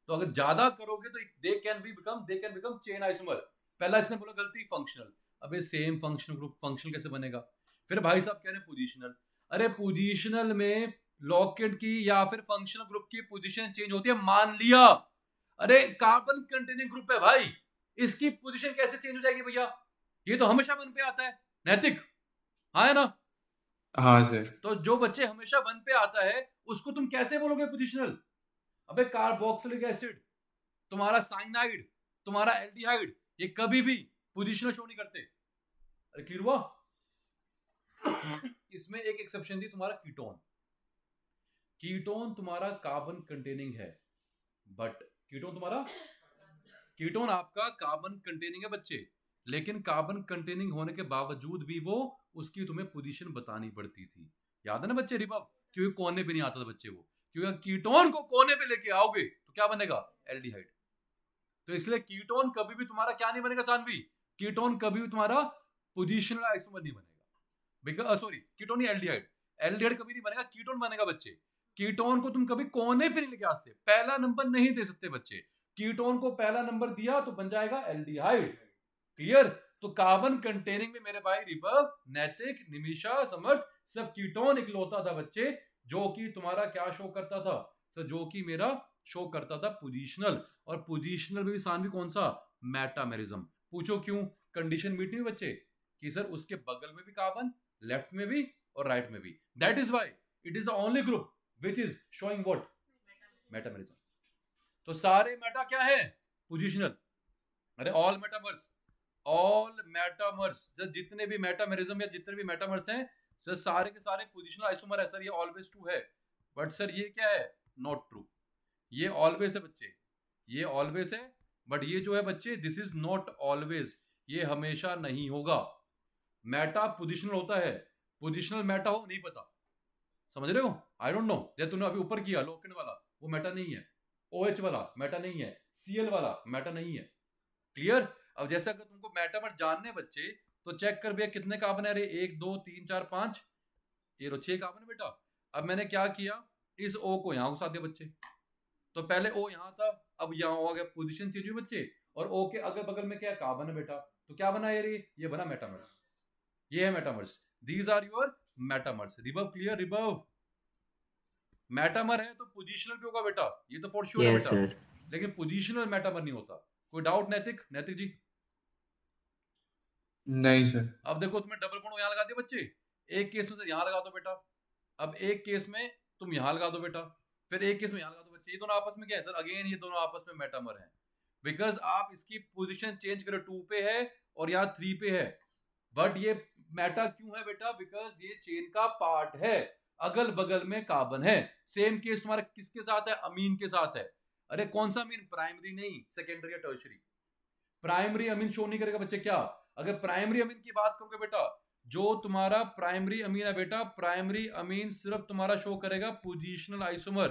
तो अगर ज्यादा करोगे तो they can become chain isomer. पहला इसने बोला गलती फंक्शनल। अबे सेम फंक्शनल ग्रुप फंक्शनल कैसे बनेगा? फिर भाई साहब कह रहे हैं पोजिशनल। अरे पोजिशनल में लॉकेट की या फिर फंक्शनल ग्रुप की पोजीशन चेंज होती है, मान लिया। अरे कार्बन कंटेनिंग ग्रुप है भाई, इसकी पोजीशन कैसे चेंज हो जाएगी भैया? ये तो हमेशा वन पे आता है। नैतिक हाँ है ना? हाँ सर। तो जो बच्चे हमेशा वन पे आता है उसको तुम कैसे बोलोगे पोजिशनल? अबे कार्बोक्सिलिक एसिड, तुम्हारा साइनाइड, तुम्हारा एल्डिहाइड, ये कभी भी पोजीशनल शो नहीं करते। अरे क्लियर हुआ? इसमें एक एक्सेप्शन थी, तुम्हारा कीटोन। कीटोन तुम्हारा कार्बन कंटेनिंग है, बट कीटोन आपका कार्बन कंटेनिंग है बच्चे, लेकिन कार्बन कंटेनिंग होने के बावजूद भी वो उसकी तुम्हें पोजीशन बतानी पड़ती थी। याद है ना बच्चे रिबब? क्योंकि कोने पे नहीं आता था बच्चे वो, क्योंकि कीटोन को कोने पे लेके आओगे तो क्या बनेगा? एल्डिहाइड। तो इसलिए कीटोन कभी भी तुम्हारा क्या नहीं बनेगा सानवी? कीटोन कभी भी तुम्हारा पोजीशनल आइसोमर नहीं बनेगा। Because sorry, ketone he aldehyde, aldehyde कभी नहीं बनेगा, कीटोन बनेगा बच्चे। कीटोन को तुम कभी कोने पे नहीं लेके आ सकते, पहला नंबर नहीं दे सकते बच्चे। कीटोन को पहला नंबर दिया तो बन जाएगा एल्डिहाइड। क्लियर? तो कार्बन कंटेनिंग में मेरे भाई रिबब, नैतिक, निमिषा, समर्थ, सब कीटोन इकलौता था बच्चे जो कि तुम्हारा क्या शो करता था सर? जो कि मेरा शो करता था पोजीशनल। और पोजीशनल में भी सानवी कौन सा? मेटामेरिज्म। पूछो क्यों? कंडीशन मीट नहीं हुई बच्चे कि सर उसके बगल में भी कार्बन, लेफ्ट में भी और राइट में भी। That is why it is the only group which is showing what? Metamerism. तो सारे मेटा क्या है? पोजीशनल। अरे all metamers, all metamers sir, जितने भी मेटामेरिज्म या जितने भी मेटामर्स हैं सर, सारे के सारे पोजीशनल आइसोमर है सर। ये ऑलवेज ट्रू है, बट सर ये क्या है? Not true. ये ऑलवेज है बच्चे, ये ऑलवेज है, बट ये जो है बच्चे दिस इज नॉट ऑलवेज, ये हमेशा नहीं होगा। मेटा पोजिशनल होता है, पोजिशनल मेटा हो नहीं पता, समझ रहे हो? आई डोंट नो, जैसे तुमने अभी ऊपर किया लोकेट वाला, वो मेटा नहीं है। OH वाला मेटा नहीं है, Cl वाला मेटा नहीं है। क्लियर? अब जैसे अगर तुमको मेटामर जानने बच्चे तो चेक कर भैया कितने कार्बन है। अरे 1 2 3 4 5, ये 6 कार्बन है बेटा। अब मैंने क्या किया, इस O को यहां घुसा दिया बच्चे, तो पहले O यहां था, अब यहां हो गया, पोजीशन चेंज हुई बच्चे। और O के अगल बगल में क्या कार्बन है बेटा, तो क्या बना ये बना मेटामर्स। ये है metamers, these are your metamers. रिबव क्लियर? रिबव मेटामर है तो पोजीशनल भी होगा बेटा, ये तो फॉर श्योर है Yes, बेटा, sir. लेकिन पोजीशनल मेटामर नहीं होता। कोई डाउट नैतिक? नैतिक जी नहीं सर। अब देखो, तुम्हें डबल बॉन्ड यहां लगा दिया बच्चे, एक केस में सर यहां लगा दो बेटा, अब एक केस में तुम यहां लगा दो बेटा, फिर एक केस में यहां लगा दो बच्चे। ये दोनों आपस में क्या है सर? अगेन ये दोनों आपस में मेटामर है, बिकॉज आप इसकी पोजीशन चेंज करो, 2 पे है और यहाँ 3 पे है। बट ये मेटा क्यों है बेटा? बिकॉज ये चेन का पार्ट है, अगल बगल में कार्बन है। सेम केस तुम्हारा किसके साथ है? अमीन के साथ है। अरे कौन सा अमीन? प्राइमरी नहीं, सेकेंडरी या टर्शरी। प्राइमरी अमीन शो नहीं करेगा बच्चे। क्या? अगर प्राइमरी अमीन की बात करोगे बेटा, जो तुम्हारा प्राइमरी अमीन है बेटा, प्राइमरी अमीन सिर्फ तुम्हारा शो करेगा पोजीशनल आइसोमर।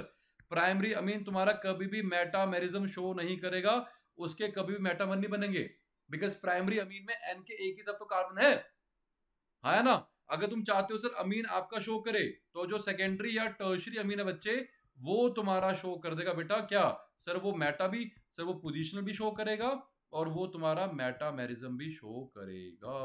प्राइमरी अमीन तुम्हारा कभी भी मेटामेरिज्म शो नहीं करेगा, उसके कभी भी मेटामर नहीं बनेंगे, बिकॉज प्राइमरी अमीन में एन के एक ही तरफ तो कार्बन है, है ना? अगर तुम चाहते हो सर अमीन आपका शो करे, तो जो सेकेंडरी या टर्शरी अमीन है बच्चे, वो तुम्हारा शो कर देगा बेटा क्या सर? वो मेटा भी सर, वो पोजीशनल भी शो करेगा और वो तुम्हारा मेटामेरिज्म भी शो करेगा।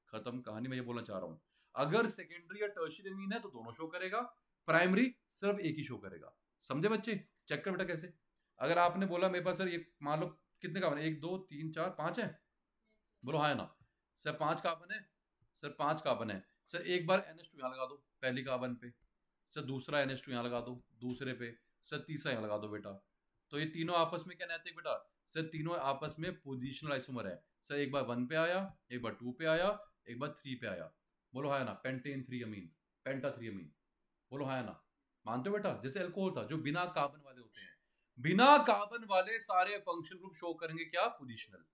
खत्म कहानी। मैं ये बोलना चाह रहा हूं, अगर सेकेंडरी या टर्शरी अमीन है तो दोनों शो करेगा, प्राइमरी सिर्फ एक ही शो करेगा। समझे बच्चे? चेक कर बेटा कैसे। अगर आपने बोला मेरे पास सर ये मान लो कितने कार्बन है, 1 2 3 4 5 है, बोलो हाँ है ना? सर 5 कार्बन है, सर 5 कार्बन है। सर एक बार NH2 यहाँ लगा दो पहली कार्बन पे, सर दूसरा NH2 यहाँ लगा दो दूसरे पे, सर तीसरा यहाँ लगा दो बेटा। तो ये तीनों आपस में क्या नैतिक बेटा? सर तीनों आपस में पोजीशनल आइसोमर है। सर एक बार 1 पे आया, एक बार 2 पे आया, एक बार 3 पे आया। बोलो हाँ है ना? पेंटेन 3 अमीन, पेंटा 3 अमीन। बोलो हाँ है ना? मानते हो बेटा? जैसे अल्कोहल था, जो बिना कार्बन वाले होते हैं, बिना कार्बन वाले सारे फंक्शनल ग्रुप शो करेंगे क्या? पोजीशनल।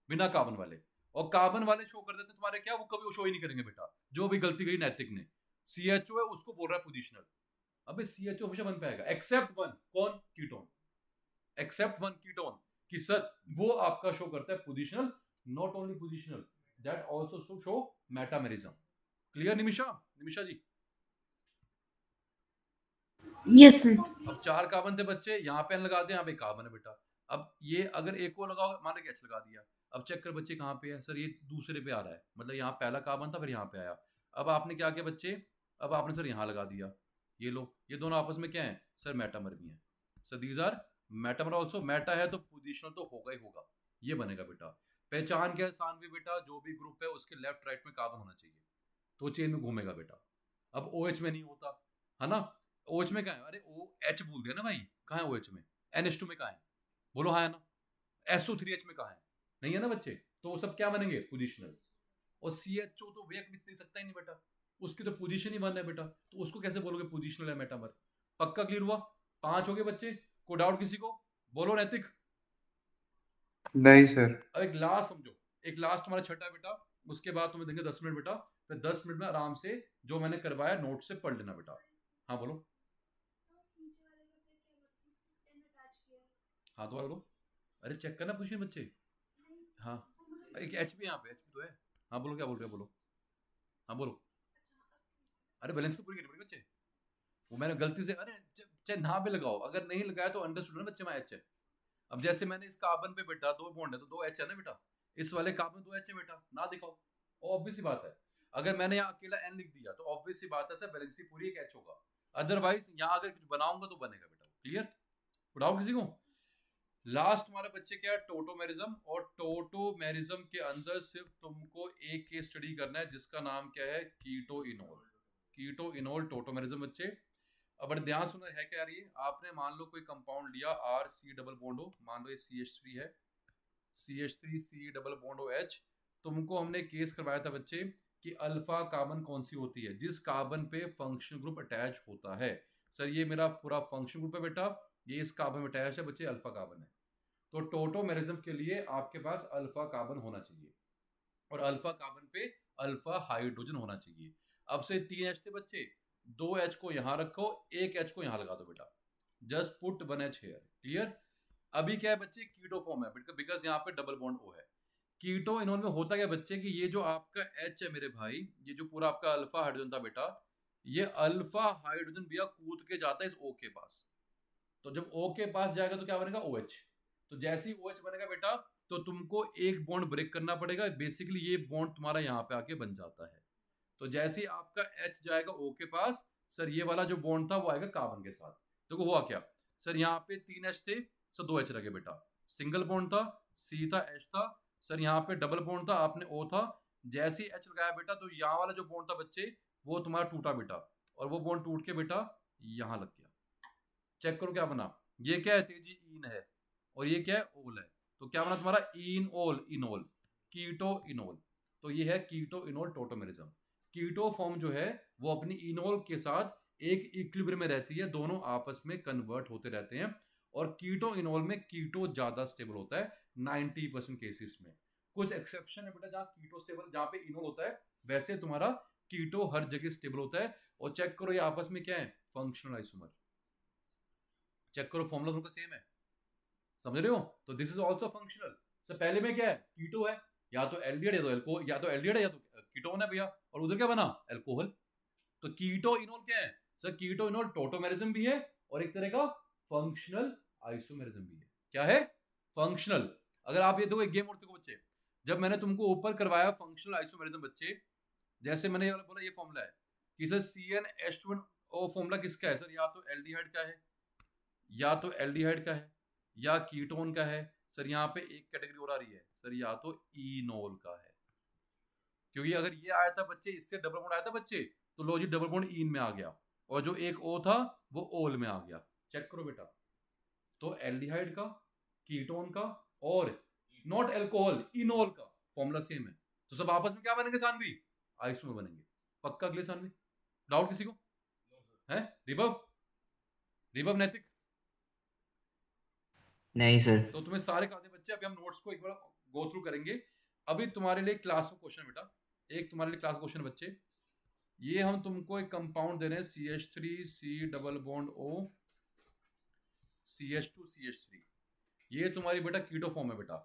बिना कार्बन वाले। और कार्बन वाले शो कर देते हैं तुम्हारे क्या, वो कभी शो ही नहीं करेंगे बेटा। जो भी गलती करी नैतिक ने, CHO है उसको बोल रहा है पोजिशनल। अबे CHO हमेशा बन पाएगा एक्सेप्ट वन, कौन, कीटोन, एक्सेप्ट वन कीटोन, कि सर वो आपका शो करता है positional, not only positional, that also show metamerism. Clear Nimisha, Nimisha ji? Yes sir. अब 4 कार्बन थे बच्चे, यहाँ पे N लगा दे, यहाँ पे कार्बन है बेटा। अब ये अगर एक को लगाओ, मान लो कि H लगा दिया, अब चेक कर बच्चे कहाँ पे है, सर ये दूसरे पे आ रहा है, मतलब यहाँ पहला कार्बन था फिर यहाँ पे आया। अब आपने क्या किया बच्चे, अब आपने सर यहाँ लगा दिया, ये लो, ये दोनों आपस में क्या है सर, मेटामर भी है। Sir these are metamer also, meta है तो पोजिशनल तो होगा ही होगा, ये बनेगा बेटा। पहचान क्या है सानवी बेटा, जो भी ग्रुप है उसके लेफ्ट राइट में कार्बन होना चाहिए, तो चेन में घूमेगा बेटा। अब OH में नहीं होता है ना, OH में क्या है, अरे OH बोल दिया ना भाई, कहाँ है OH में, NH2 में कहाँ है, बोलो हाँ है ना, SO3H में कहाँ है, नहीं है ना बच्चे, तो वो सब क्या बनेंगे पोजिशनल। और CHO तो वेक भी दे सकता ही नहीं बेटा, उसकी तो पोजीशन ही वन है बेटा, तो उसको कैसे बोलोगे पोजिशनल है मेटामर। पक्का क्लियर हुआ? 5 हो गए बच्चे, को डाउट किसी को, बोलो नैतिक। नहीं सर। अब एक लास्ट समझो, एक लास्ट तुम्हारा छठा है बेटा, उसके बाद तुम्हें देंगे 10 मिनट बेटा, फिर 10 मिनट में आराम से जो मैंने करवाया नोट से पढ़ लेना बेटा। हाँ बोलो, हाँ दोबारा बोलो, अरे चेक करना पूछिए बच्चे। हाँ एक एच भी यहाँ पे, एच भी तो है। हाँ बोलो, क्या बोल रहे हो, बोलो, हाँ बोलो। अरे बैलेंस तो पूरी करनी पड़ेगी बच्चे, वो मैंने गलती से, अरे चाहे ना भी लगाओ, अगर नहीं लगाया तो अंडरस्टूड है ना बच्चे, मैं एच है। अब जैसे मैंने इस कार्बन पे बेटा 2 बॉन्ड है तो 2 एच है ना बेटा, इस वाले कार्बन 2 एच है बेटा, ना दिखाओ, ऑब्वियस सी बात है। अगर मैंने यहाँ अकेला एन लिख दिया तो ऑब्वियस सी बात है सर बैलेंस पूरी एक एच होगा, अदरवाइज यहाँ अगर कुछ बनाऊंगा तो बनेगा बेटा। क्लियर, डाउट किसी को? लास्ट तुम्हारे बच्चे क्या है, टोटोमेरिज्म, और टोटोमेरिज्म के अंदर सिर्फ तुमको एक केस स्टडी करना है जिसका नाम क्या है, keto enol. Keto enol tautomerism बच्चे, अब बड़े ध्यान सुना है क्या ये, आपने मान लो कोई कंपाउंड लिया RC डबल बॉन्ड हो, मान लो ये CH3 है, CH3 C डबल बॉन्ड हो H, तुमको हमने केस करवाया था बच्चे कि अल्फा कार्बन कौन सी होती है, जिस कार्बन पे फंक्शनल ग्रुप अटैच होता है। सर ये मेरा पूरा फंक्शनल ग्रुप है बेटा, ये इस कार्बन में अटैच है बच्चे, अल्फा कार्बन है, तो टोटोमेरिज्म के लिए आपके पास अल्फा कार्बन होना चाहिए, और अल्फा कार्बन पे अल्फा हाइड्रोजन होना चाहिए। अब से 3 H थे बच्चे, 2 H को यहाँ रखो, 1 H को यहाँ लगा दो बेटा, just put 1 H here. Clear? अभी क्या है बच्चे, कीटो फॉर्म है बिकॉज यहाँ पे डबल बॉन्ड O है। कीटो इनोल में होता क्या बच्चे कि ये जो आपका H है मेरे भाई, ये जो पूरा आपका अल्फा हाइड्रोजन था बेटा, ये अल्फा हाइड्रोजन भैया कूद के जाता है इस O के पास, तो जब O के पास जाएगा तो क्या बनेगा, OH। तो जैसे ही OH बनेगा बेटा तो तुमको एक बॉन्ड ब्रेक करना पड़ेगा, बेसिकली ये बॉन्ड तुम्हारा यहाँ पे आके बन जाता है। तो जैसे ही आपका H जाएगा O के पास, सर ये वाला जो बॉन्ड था वो आएगा कार्बन के साथ। देखो हुआ क्या, सर यहाँ पे 3 H थे, सर 2 H लगे बेटा, सिंगल बॉन्ड था, C था, H था, सर यहाँ पे डबल बॉन्ड था, आपने O था, जैसे ही H लगाया बेटा तो यहाँ वाला जो बॉन्ड था बच्चे वो तुम्हारा टूटा बेटा, और वो बॉन्ड टूट के बेटा यहाँ लग गया। चेक करो क्या बना, ये क्या है तेजी, इन है, और ये क्या है, ओल है, तो क्या बना तुम्हारा, इनोल, इनोल, कीटो इनोल। तो ये है keto enol tautomerism. Keto form जो है वो अपनी इनोल के साथ एक इक्विलिब्रियम में रहती है, दोनों आपस में कन्वर्ट होते रहते हैं, और कीटो इनोल में कीटो ज्यादा स्टेबल होता है 90% केसेस में। कुछ एक्सेप्शन है बेटा जहाँ कीटो स्टेबल, जहाँ पे इनोल होता है, वैसे तुम्हारा कीटो हर जगह स्टेबल होता है। और चेक करो ये आपस में क्या है, फंक्शनल आइसोमर। चेक करो फॉर्मूला उनका सेम है, समझ रहे हो? तो this is also functional. Sir पहले में क्या है, कीटो है, या तो एल्डिहाइड या तो एल्कोहल, या तो एल्डिहाइड है या तो कीटोन है भैया, और उधर क्या बना, अल्कोहल। तो कीटो इनोल क्या है सर, कीटो इनोल टोटोमेरिज्म भी है और एक तरह का फंक्शनल आइसोमेरिज्म भी है। क्या है, फंक्शनल। अगर आप ये देखो एक गेम और देखो बच्चे, जब मैंने तुमको ऊपर करवाया फंक्शनल आइसोमेरिज्म बच्चे, जैसे मैंने ये वाला बोला ये फॉर्मूला है कि सर CnH2O फॉर्मूला किसका है सर, या तो एल्डिहाइड का है, या तो एल्डिहाइड का है, या कीटोन का है। सर यहाँ पे एक कैटेगरी और आ रही है सर, या तो इनोल का है, क्योंकि अगर ये आया था बच्चे, इससे डबल बॉन्ड आया था बच्चे, तो लो जी डबल बॉन्ड इन में आ गया, और जो एक O था वो ओल में आ गया। चेक करो बेटा, तो एल्डिहाइड का, कीटोन का, और नॉट एल्कोहल, इनोल का फॉर्मूला सेम है, तो सब आपस में क्या बनेंगे सानवी, आइसोमर बनेंगे। पक्का अगले सानवी, डाउट किसी को है? रिबव, रिबव नैतिक? नहीं सर। तो तुम्हें सारे कादे बच्चे, अभी हम नोट्स को एक बार गो थ्रू करेंगे। अभी तुम्हारे लिए क्लास क्वेश्चन बेटा, एक तुम्हारे लिए क्लास क्वेश्चन बच्चे, ये हम तुमको एक कंपाउंड दे रहे हैं CH3 double bond O CH2 CH3, ये तुम्हारी बेटा कीटो फॉर्म है बेटा।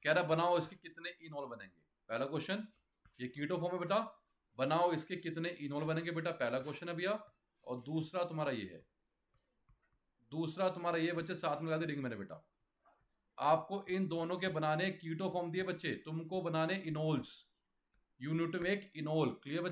कह रहा बनाओ इसके कितने इनॉल बनेंगे। पहला क्वेश्चन, ये कीटो फॉर्म है बेटा, बनाओ इसके कितने इनॉल बनेंगे बेटा, पहला क्वेश्चन है भैया। और दूसरा तुम्हारा ये है, दूसरा तुम्हारा ये बच्चे साथ में लगा दी रिंग मैंने बेटा। आपको इन दोनों के बनाने कीटो फॉर्म दिए बच्चे, तुमको बनाने enols, you need to make enol. Clear?